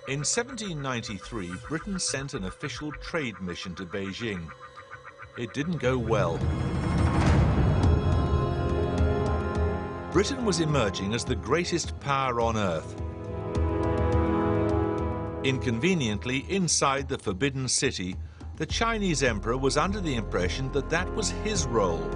In 1793, Britain sent an official trade mission to Beijing. It didn't go well. Britain was emerging as the greatest power on earth. Inconveniently, inside the Forbidden City, the Chinese emperor was under the impression that that was his role.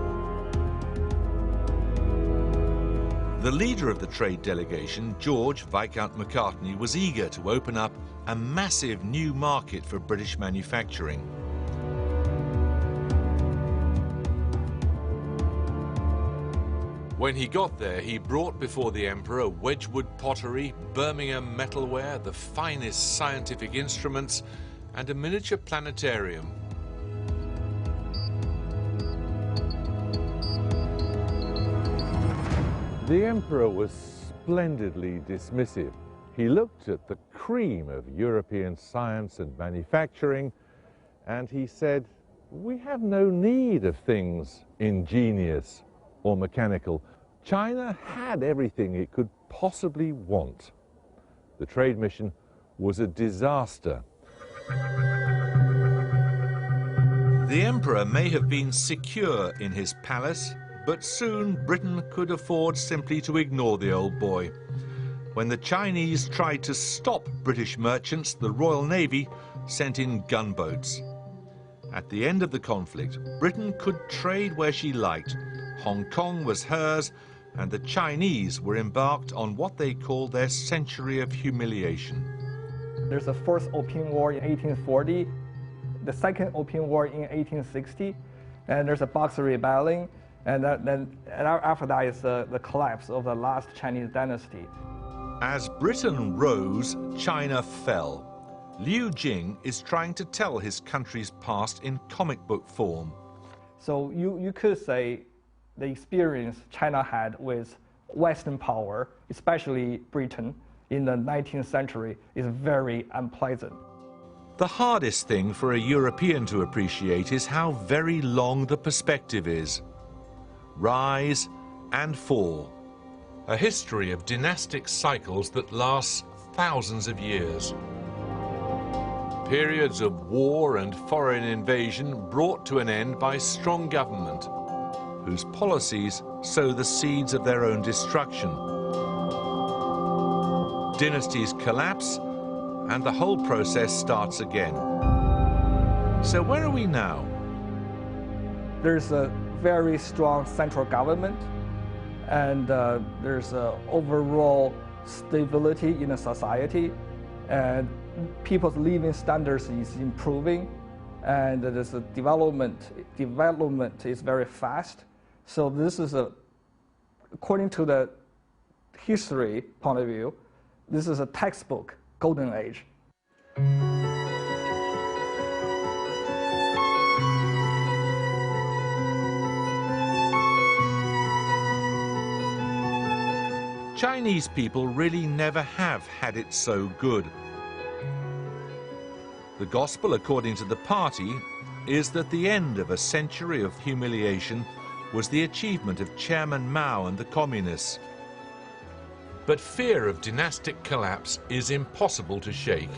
The leader of the trade delegation, George Viscount Macartney, was eager to open up a massive new market for British manufacturing. When he got there, he brought before the emperor Wedgwood pottery, Birmingham metalware, the finest scientific instruments, and a miniature planetarium. The emperor was splendidly dismissive. He looked at the cream of European science and manufacturing, and he said, "We have no need of things ingenious or mechanical. China had everything it could possibly want." The trade mission was a disaster. The emperor may have been secure in his palace, but soon Britain could afford simply to ignore the old boy. When the Chinese tried to stop British merchants, the Royal Navy sent in gunboats. At the end of the conflict, Britain could trade where she liked. Hong Kong was hers, and the Chinese were embarked on what they called their century of humiliation. There's a first Opium War in 1840, the second Opium War in 1860, and there's a Boxer Rebellion, and after that is the collapse of the last Chinese dynasty. As Britain rose, China fell. Liu Jing is trying to tell his country's past in comic book form. So you could say the experience China had with Western power, especially Britain, in the 19th century is very unpleasant. The hardest thing for a European to appreciate is how very long the perspective is. Rise and fall. A history of dynastic cycles that lasts thousands of years. Periods of war and foreign invasion brought to an end by strong government, whose policies sow the seeds of their own destruction. Dynasties collapse, and the whole process starts again. So where are we now? There's a very strong central government, and there's overall stability in the society, and people's living standards is improving, and there's a development is very fast. So this is according to the history point of view, this is a textbook golden age. Chinese people really never have had it so good. The gospel, according to the party, is that the end of a century of humiliation was the achievement of Chairman Mao and the communists. But fear of dynastic collapse is impossible to shake.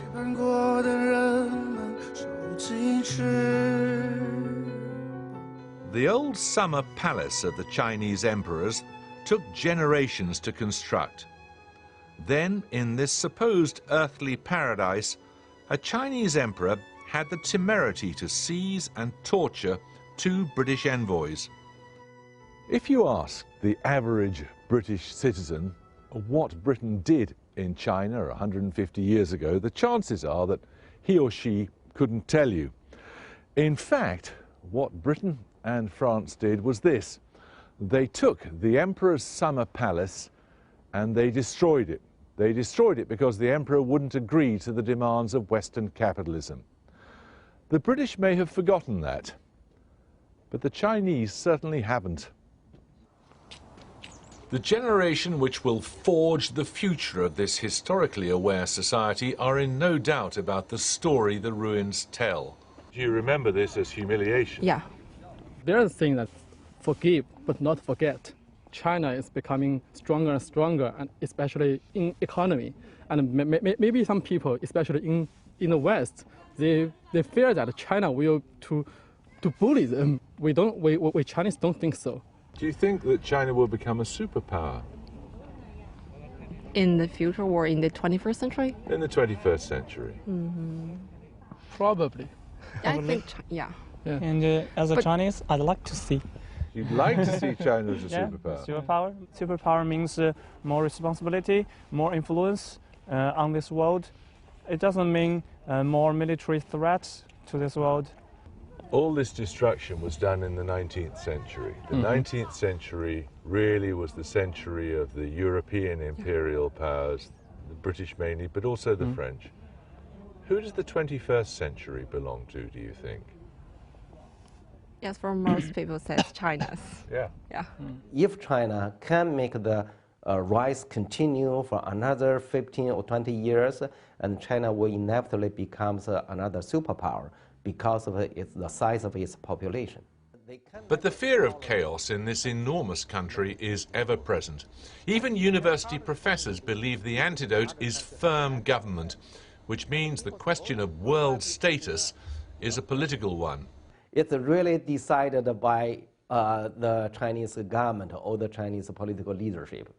The old summer palace of the Chinese emperors took generations to construct. Then, in this supposed earthly paradise, a Chinese emperor had the temerity to seize and torture 2 British envoys. If you ask the average British citizen what Britain did in China 150 years ago, the chances are that he or she couldn't tell you. In fact, what Britain and France did was this. They took the emperor's summer palace and they destroyed it. They destroyed it because the emperor wouldn't agree to the demands of Western capitalism. The British may have forgotten that, but the Chinese certainly haven't. The generation which will forge the future of this historically aware society are in no doubt about the story the ruins tell. Do you remember this as humiliation? Yeah. There's a thing that forgive but not forget. China is becoming stronger and stronger, and especially in economy. And maybe some people, especially in the West, they fear that China will to bully them. We Chinese don't think so. Do you think that China will become a superpower? In the future or in the 21st century? In the 21st century. Probably. I think, yeah. And as a Chinese, I'd like to see. You'd like to see China as a Yeah, superpower? superpower. Superpower means more responsibility, more influence on this world. It doesn't mean more military threats to this world. All this destruction was done in the 19th century. The 19th century really was the century of the European imperial powers, the British mainly, but also the French. Who does the 21st century belong to, do you think? Yes, for most people, says China's. Yeah. Yeah. If China can make the rise continue for another 15 or 20 years, and China will inevitably become another superpower because of the size of its population. But the fear of chaos in this enormous country is ever present. Even university professors believe the antidote is firm government, which means the question of world status is a political one. It's really decided by the Chinese government or the Chinese political leadership.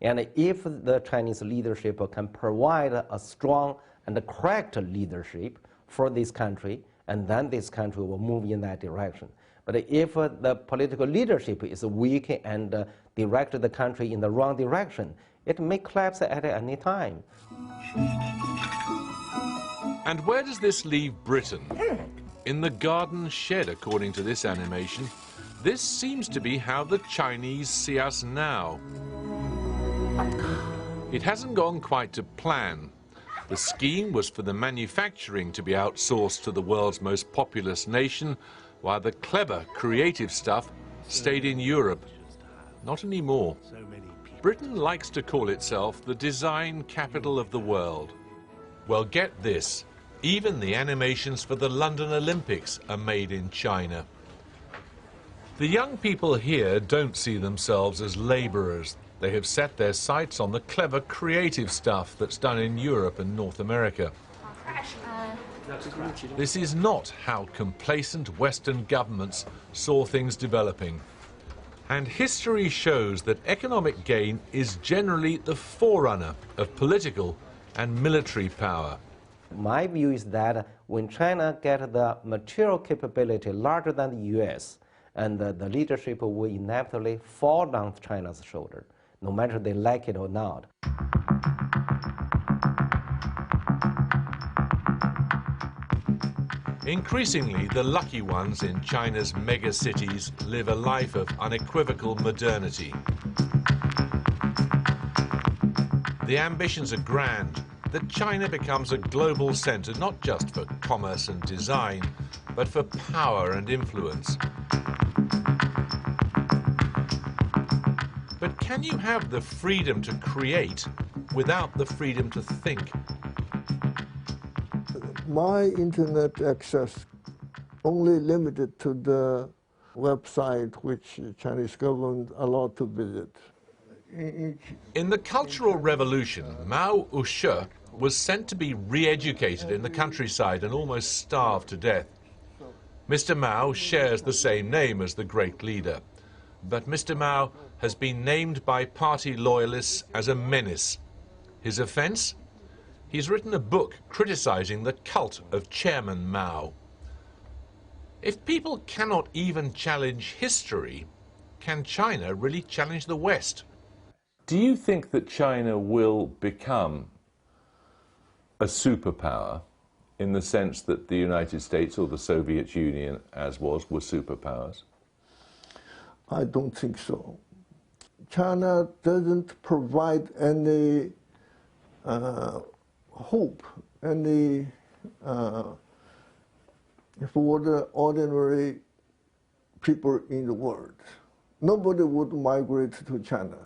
And if the Chinese leadership can provide a strong and correct leadership for this country, and then this country will move in that direction. But if the political leadership is weak and direct the country in the wrong direction, it may collapse at any time. And where does this leave Britain? In the garden shed, according to this animation. This seems to be how the Chinese see us now. It hasn't gone quite to plan. The scheme was for the manufacturing to be outsourced to the world's most populous nation, while the clever, creative stuff stayed in Europe. Not anymore. Britain likes to call itself the design capital of the world. Well, get this. Even the animations for the London Olympics are made in China. The young people here don't see themselves as labourers. They have set their sights on the clever, creative stuff that's done in Europe and North America. This is not how complacent Western governments saw things developing. And history shows that economic gain is generally the forerunner of political and military power. My view is that when China gets the material capability larger than the US, and the leadership will inevitably fall on China's shoulder, no matter they like it or not. Increasingly, the lucky ones in China's mega cities live a life of unequivocal modernity. The ambitions are grand, that China becomes a global centre not just for commerce and design, but for power and influence. But can you have the freedom to create without the freedom to think? My internet access only limited to the website which Chinese government allowed to visit. In the Cultural Revolution, Mao Ushe was sent to be re-educated in the countryside and almost starved to death. Mr. Mao shares the same name as the great leader, but Mr. Mao has been named by party loyalists as a menace. His offence? He's written a book criticising the cult of Chairman Mao. If people cannot even challenge history, can China really challenge the West? Do you think that China will become a superpower in the sense that the United States or the Soviet Union, as was, were superpowers? I don't think so. China doesn't provide any hope, any for the ordinary people in the world. Nobody would migrate to China.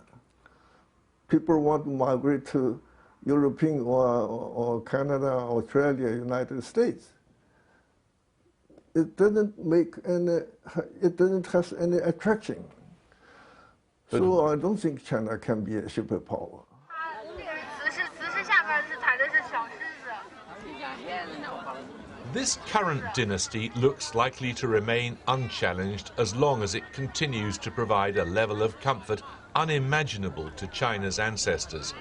People want to migrate to European or Canada, Australia, United States. It doesn't make any, it doesn't have any attraction. So I don't think China can be a superpower. This current dynasty looks likely to remain unchallenged as long as it continues to provide a level of comfort unimaginable to China's ancestors.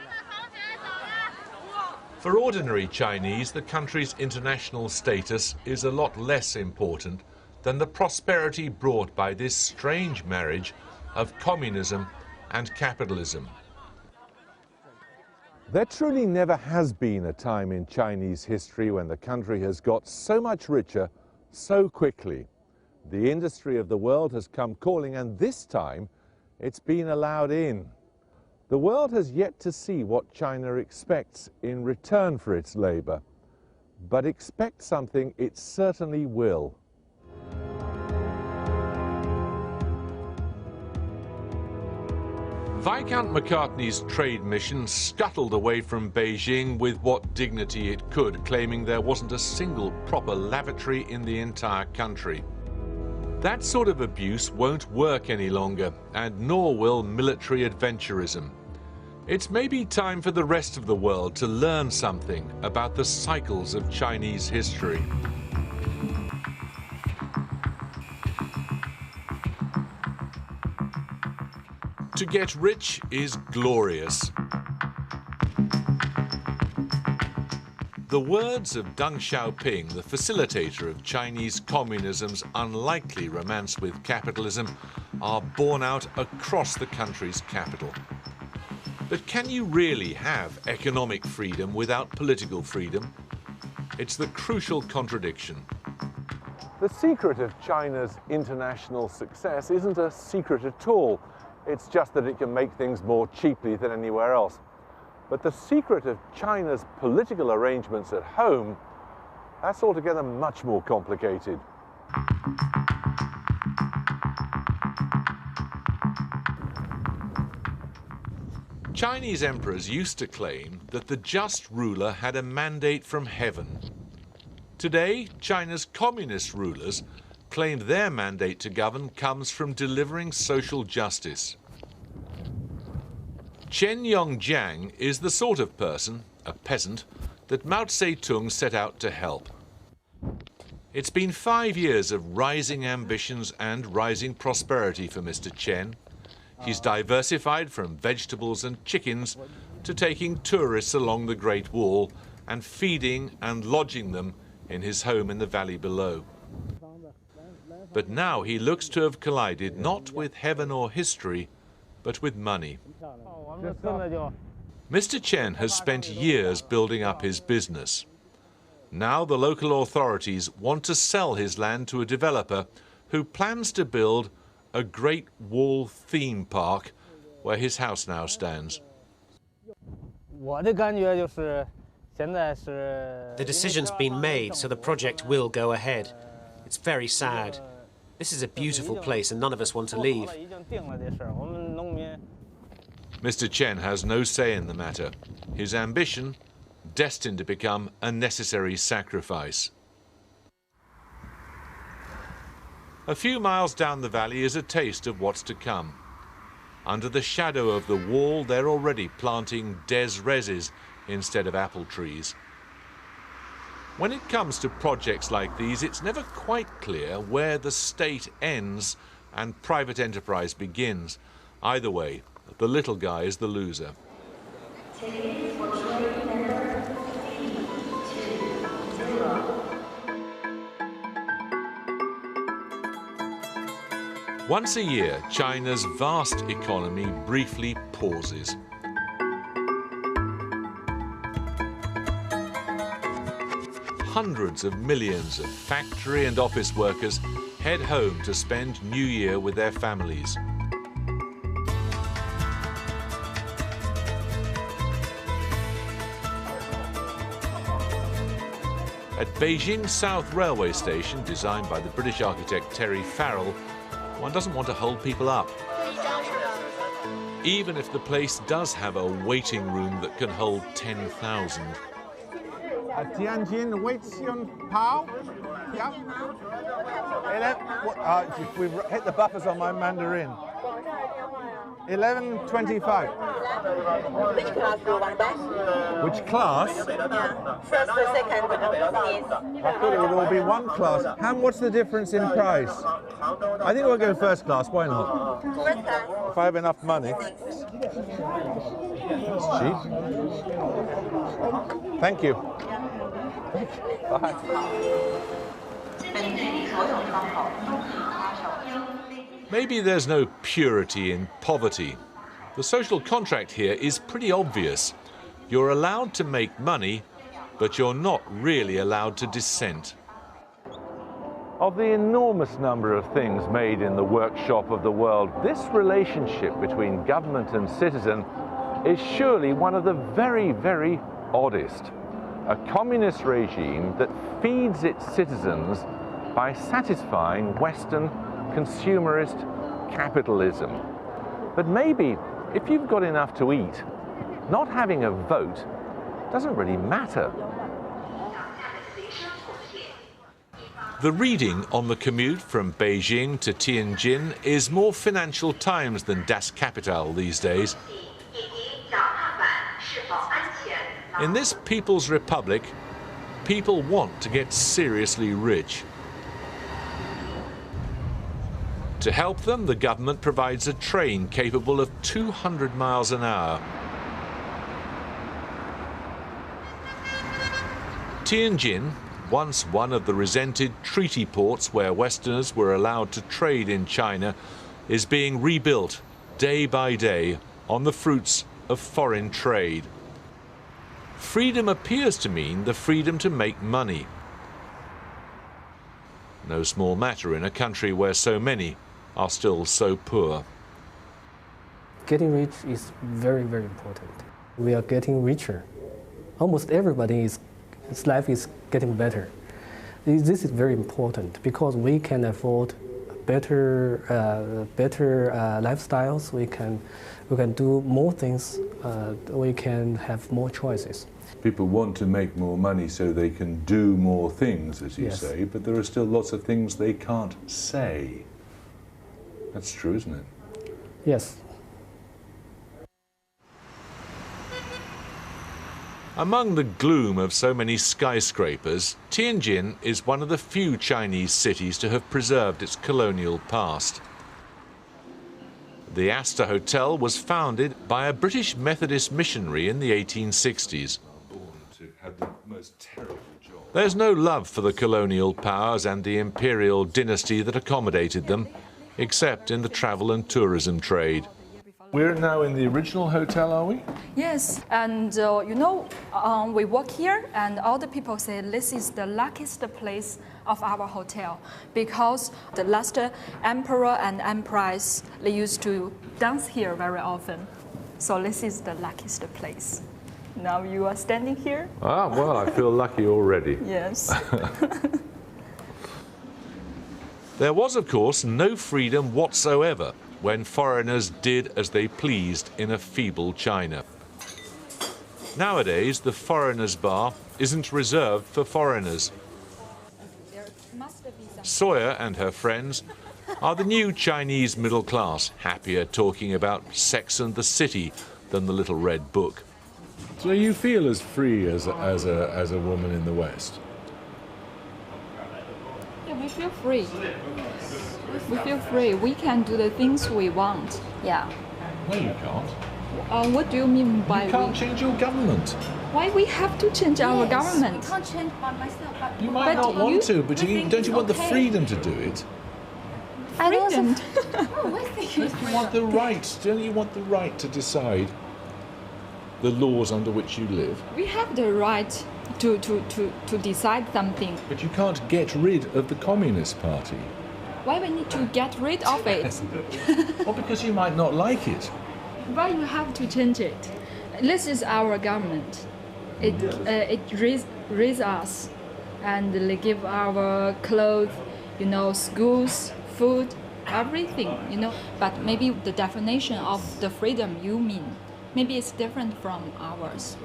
For ordinary Chinese, the country's international status is a lot less important than the prosperity brought by this strange marriage of communism and capitalism. There truly never has been a time in Chinese history when the country has got so much richer so quickly. The industry of the world has come calling, and this time it's been allowed in. The world has yet to see what China expects in return for its labor, but expect something it certainly will. Viscount Macartney's trade mission scuttled away from Beijing with what dignity it could, claiming there wasn't a single proper lavatory in the entire country. That sort of abuse won't work any longer, and nor will military adventurism. It's maybe time for the rest of the world to learn something about the cycles of Chinese history. To get rich is glorious. The words of Deng Xiaoping, the facilitator of Chinese communism's unlikely romance with capitalism, are borne out across the country's capital. But can you really have economic freedom without political freedom? It's the crucial contradiction. The secret of China's international success isn't a secret at all. It's just that it can make things more cheaply than anywhere else. But the secret of China's political arrangements at home, that's altogether much more complicated. Chinese emperors used to claim that the just ruler had a mandate from heaven. Today, China's communist rulers claimed their mandate to govern comes from delivering social justice. Chen Yongjiang is the sort of person, a peasant, that Mao Zedong set out to help. It's been 5 years of rising ambitions and rising prosperity for Mr. Chen. He's diversified from vegetables and chickens to taking tourists along the Great Wall and feeding and lodging them in his home in the valley below. But now he looks to have collided not with heaven or history, but with money. Mr. Chen has spent years building up his business. Now the local authorities want to sell his land to a developer who plans to build a Great Wall theme park where his house now stands. The decision's been made, so the project will go ahead. It's very sad. This is a beautiful place and none of us want to leave. Mr. Chen has no say in the matter. His ambition, destined to become a necessary sacrifice. A few miles down the valley is a taste of what's to come. Under the shadow of the wall, they're already planting des reses instead of apple trees. When it comes to projects like these, it's never quite clear where the state ends and private enterprise begins. Either way, the little guy is the loser. Once a year, China's vast economy briefly pauses. Hundreds of millions of factory and office workers head home to spend New Year with their families. At Beijing South Railway Station, designed by the British architect Terry Farrell, one doesn't want to hold people up. Even if the place does have a waiting room that can hold 10,000. Tianjin waits on Pao. Yeah. We hit the buffers on my Mandarin. 11:25. Which class do you want that? Which class? Yeah. First or second, please. I thought it would all be one class. What's the difference in price? I think we'll go first class. Why not? First class. If I have enough money. It's cheap. Thank you. Bye. Maybe there's no purity in poverty. The social contract here is pretty obvious. You're allowed to make money, but you're not really allowed to dissent. Of the enormous number of things made in the workshop of the world, this relationship between government and citizen is surely one of the very, very oddest. A communist regime that feeds its citizens by satisfying Western consumerist capitalism. But maybe if you've got enough to eat, not having a vote doesn't really matter. The reading on the commute from Beijing to Tianjin is more Financial Times than Das Kapital these days. In this People's Republic, people want to get seriously rich. To help them, the government provides a train capable of 200 miles an hour. Tianjin, once one of the resented treaty ports where Westerners were allowed to trade in China, is being rebuilt day by day on the fruits of foreign trade. Freedom appears to mean the freedom to make money. No small matter in a country where so many are still so poor. Getting rich is very, very important. We are getting richer. Almost everybody's life is getting better. This is very important because we can afford better lifestyles. We can do more things. We can have more choices. People want to make more money so they can do more things, as you say, but there are still lots of things they can't say. That's true, isn't it? Yes. Among the gloom of so many skyscrapers, Tianjin is one of the few Chinese cities to have preserved its colonial past. The Astor Hotel was founded by a British Methodist missionary in the 1860s. There's no love for the colonial powers and the imperial dynasty that accommodated them, except in the travel and tourism trade. We're now in the original hotel, are we? Yes, and we work here, and all the people say this is the luckiest place of our hotel because the last emperor and empress, they used to dance here very often. So this is the luckiest place. Now you are standing here. Ah, well, I feel lucky already. Yes. There was, of course, no freedom whatsoever when foreigners did as they pleased in a feeble China. Nowadays, the foreigners' bar isn't reserved for foreigners. Sawyer and her friends are the new Chinese middle class, happier talking about Sex and the City than the little red book. So you feel as free as a woman in the West? Yeah, we feel free. We feel free. We can do the things we want. Yeah. No, you can't. What do you mean by you can't change your government? Why we have to change our government? I can't change by myself. But you might not want to, but don't you want the freedom to do it? Freedom. You want the right. Don't you want the right to decide the laws under which you live? We have the right to decide something. But you can't get rid of the Communist Party. Why we need to get rid of it? Well, because you might not like it. Why you have to change it? This is our government. It raise us, and they give our clothes, schools, food, everything, But maybe the definition of the freedom you mean, maybe it's different from ours.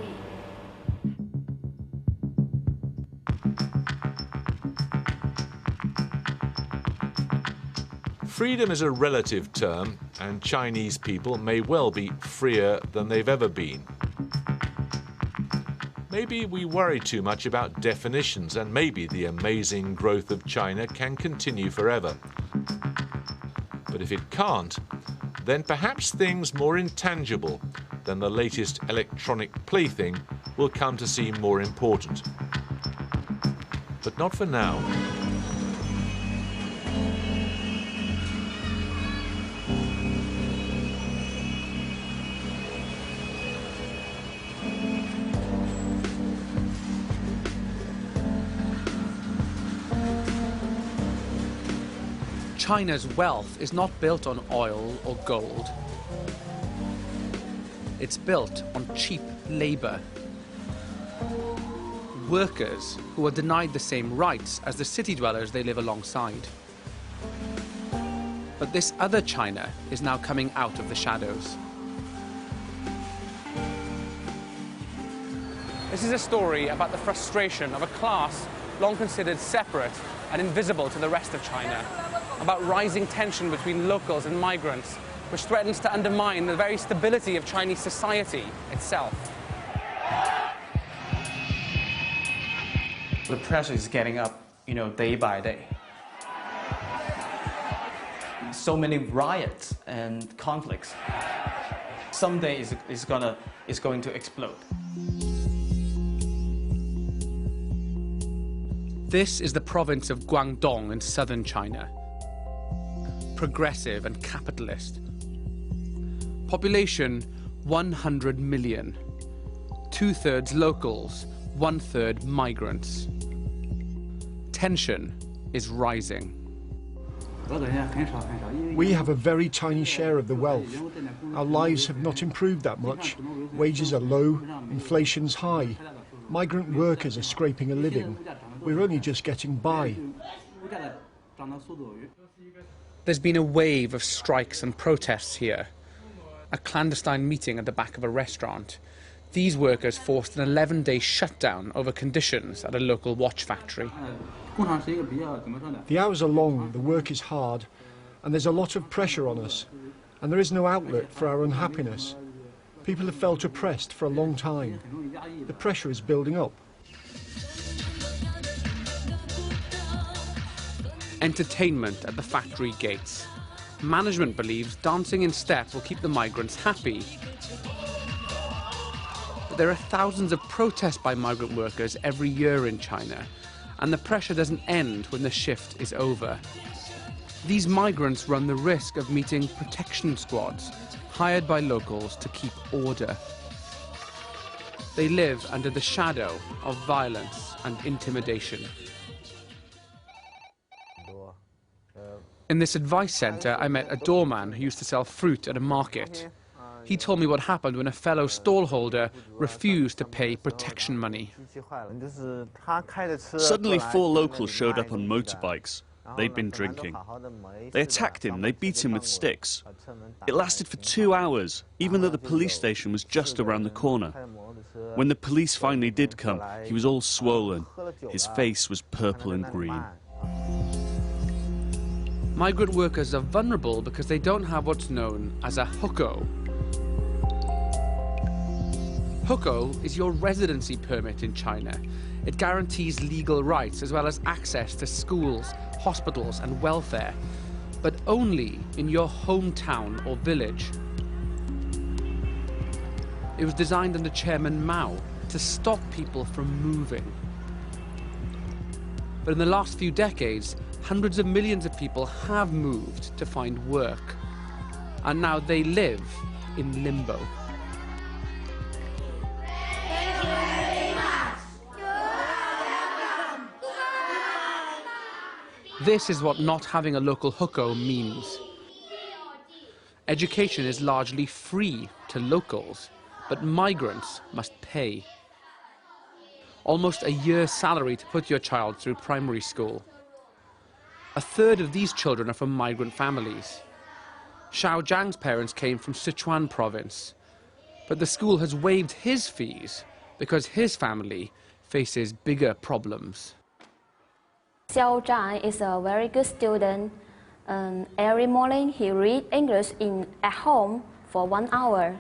Freedom is a relative term, and Chinese people may well be freer than they've ever been. Maybe we worry too much about definitions, and maybe the amazing growth of China can continue forever. But if it can't, then perhaps things more intangible than the latest electronic plaything will come to seem more important. But not for now. China's wealth is not built on oil or gold. It's built on cheap labor. Workers who are denied the same rights as the city dwellers they live alongside. But this other China is now coming out of the shadows. This is a story about the frustration of a class long considered separate and invisible to the rest of China, about rising tension between locals and migrants, which threatens to undermine the very stability of Chinese society itself. The pressure is getting up, day by day. So many riots and conflicts. Someday it's going to explode. This is the province of Guangdong in southern China. Progressive and capitalist. Population 100 million. 2/3 locals, 1/3 migrants. Tension is rising. We have a very tiny share of the wealth. Our lives have not improved that much. Wages are low, inflation's high. Migrant workers are scraping a living. We're only just getting by. There's been a wave of strikes and protests here. A clandestine meeting at the back of a restaurant. These workers forced an 11-day shutdown over conditions at a local watch factory. The hours are long, the work is hard, and there's a lot of pressure on us. And there is no outlet for our unhappiness. People have felt oppressed for a long time. The pressure is building up. Entertainment at the factory gates. Management believes dancing in step will keep the migrants happy. But there are thousands of protests by migrant workers every year in China, and the pressure doesn't end when the shift is over. These migrants run the risk of meeting protection squads hired by locals to keep order. They live under the shadow of violence and intimidation. In this advice centre, I met a doorman who used to sell fruit at a market. He told me what happened when a fellow stallholder refused to pay protection money. Suddenly 4 locals showed up on motorbikes. They'd been drinking. They attacked him, they beat him with sticks. It lasted for 2 hours, even though the police station was just around the corner. When the police finally did come, he was all swollen. His face was purple and green. Migrant workers are vulnerable because they don't have what's known as a hukou. Hukou is your residency permit in China. It guarantees legal rights as well as access to schools, hospitals and welfare, but only in your hometown or village. It was designed under Chairman Mao to stop people from moving. But in the last few decades, hundreds of millions of people have moved to find work, and now they live in limbo. This is what not having a local hukou means. Education is largely free to locals, but migrants must pay. Almost a year's salary to put your child through primary school. 1/3 of these children are from migrant families. Xiao Zhang's parents came from Sichuan province, but the school has waived his fees because his family faces bigger problems. Xiao Zhang is a very good student. Every morning he read English at home for 1 hour.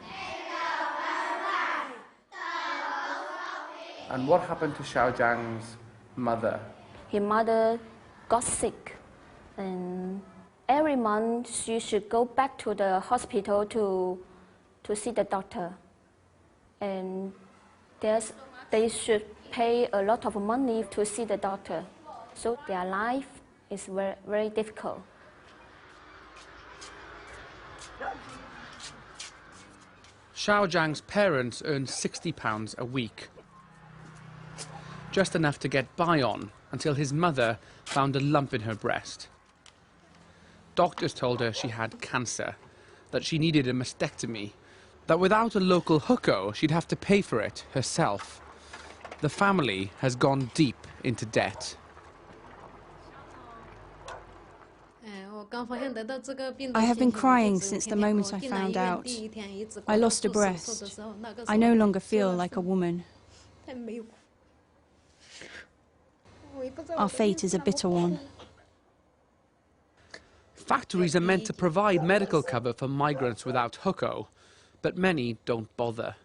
And what happened to Xiao Zhang's mother? His mother got sick, and every month she should go back to the hospital to see the doctor. And they should pay a lot of money to see the doctor. So their life is very, very difficult. Xiao Zhang's parents earned £60 a week, just enough to get by on until his mother found a lump in her breast. Doctors told her she had cancer, that she needed a mastectomy, that without a local hukou, she'd have to pay for it herself. The family has gone deep into debt. I have been crying since the moment I found out. I lost a breast. I no longer feel like a woman. Our fate is a bitter one. Factories are meant to provide medical cover for migrants without hukou, but many don't bother.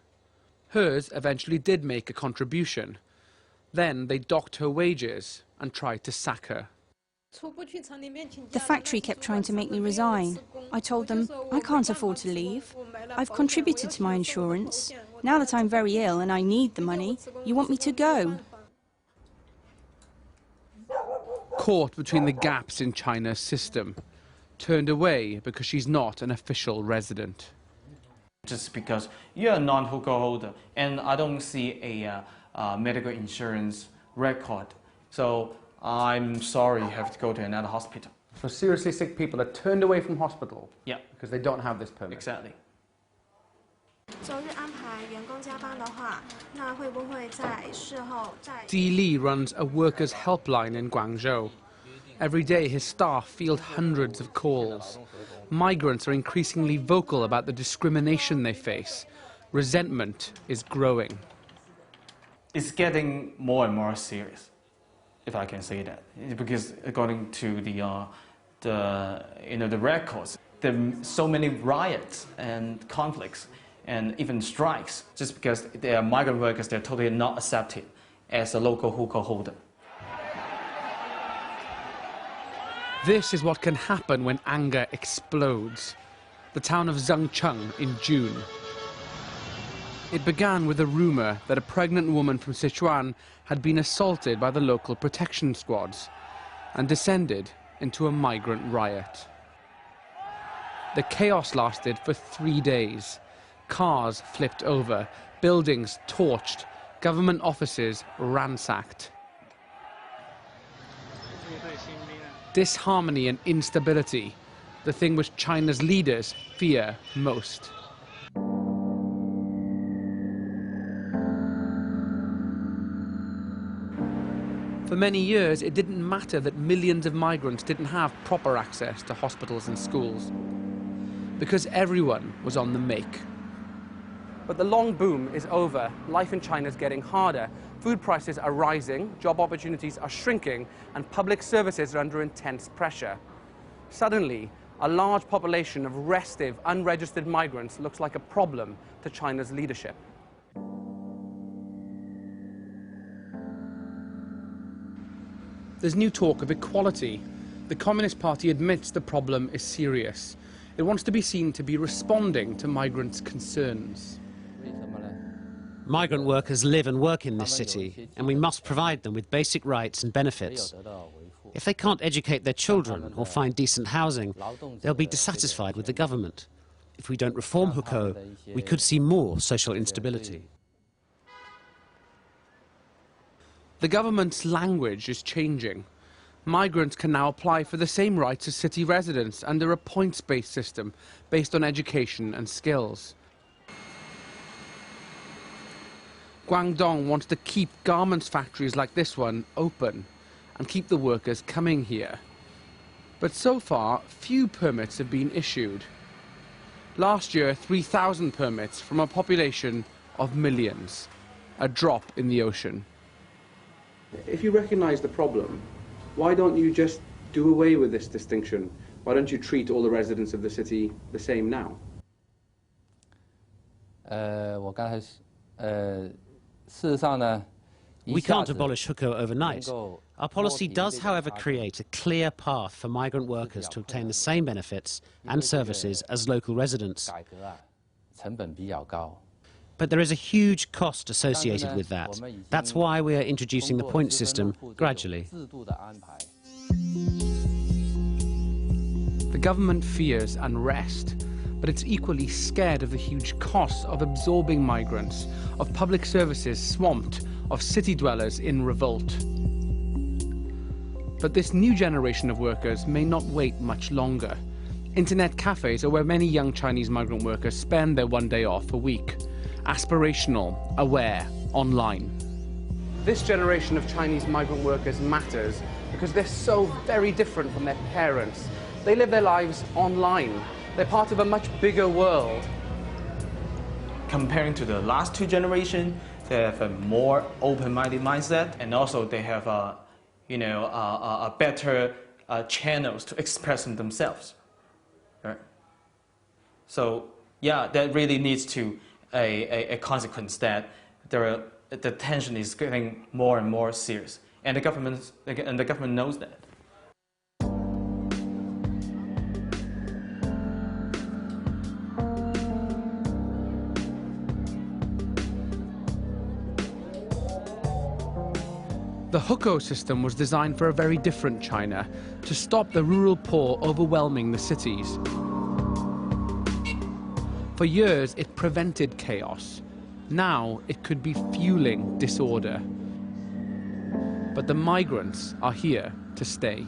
Hers eventually did make a contribution. Then they docked her wages and tried to sack her. The factory kept trying to make me resign. I told them, I can't afford to leave. I've contributed to my insurance. Now that I'm very ill and I need the money, you want me to go? Caught between the gaps in China's system. Turned away because she's not an official resident. Just because you're a non-hukou holder and I don't see a medical insurance record. So I'm sorry you have to go to another hospital. So seriously sick people are turned away from hospital? Yeah. Because they don't have this permit? Exactly. Di Li runs a workers' helpline in Guangzhou. Every day his staff field hundreds of calls. Migrants are increasingly vocal about the discrimination they face. Resentment is growing. It's getting more and more serious, if I can say that, because according to the records, there are so many riots and conflicts and even strikes just because they are migrant workers. They're totally not accepted as a local hukou holder. This is what can happen when anger explodes. The town of Zhengcheng in June. It began with a rumour that a pregnant woman from Sichuan had been assaulted by the local protection squads and descended into a migrant riot. The chaos lasted for 3 days. Cars flipped over, buildings torched, government offices ransacked. Disharmony and instability, the thing which China's leaders fear most. For many years, it didn't matter that millions of migrants didn't have proper access to hospitals and schools, because everyone was on the make. But the long boom is over. Life in China is getting harder. Food prices are rising, job opportunities are shrinking, and public services are under intense pressure. Suddenly, a large population of restive, unregistered migrants looks like a problem to China's leadership. There's new talk of equality. The Communist Party admits the problem is serious. It wants to be seen to be responding to migrants' concerns. Migrant workers live and work in this city, and we must provide them with basic rights and benefits. If they can't educate their children or find decent housing, they'll be dissatisfied with the government. If we don't reform hukou, we could see more social instability. The government's language is changing. Migrants can now apply for the same rights as city residents under a points-based system based on education and skills. Guangdong wants to keep garments factories like this one open and keep the workers coming here. But so far, few permits have been issued. Last year, 3,000 permits from a population of millions. A drop in the ocean. If you recognise the problem, why don't you just do away with this distinction? Why don't you treat all the residents of the city the same now? We can't abolish hukou overnight. Our policy does, however, create a clear path for migrant workers to obtain the same benefits and services as local residents. But there is a huge cost associated with that. That's why we are introducing the point system gradually. The government fears unrest, but it's equally scared of the huge costs of absorbing migrants, of public services swamped, of city dwellers in revolt. But this new generation of workers may not wait much longer. Internet cafes are where many young Chinese migrant workers spend their one day off a week. Aspirational, aware, online. This generation of Chinese migrant workers matters because they're so very different from their parents. They live their lives online. They're part of a much bigger world. Comparing to the last two generations, they have a more open-minded mindset, and also they have a better channels to express themselves. Right? So yeah, that really leads to a consequence that the tension is getting more and more serious, and the government knows that. The hukou system was designed for a very different China, to stop the rural poor overwhelming the cities. For years, it prevented chaos. Now, it could be fueling disorder. But the migrants are here to stay.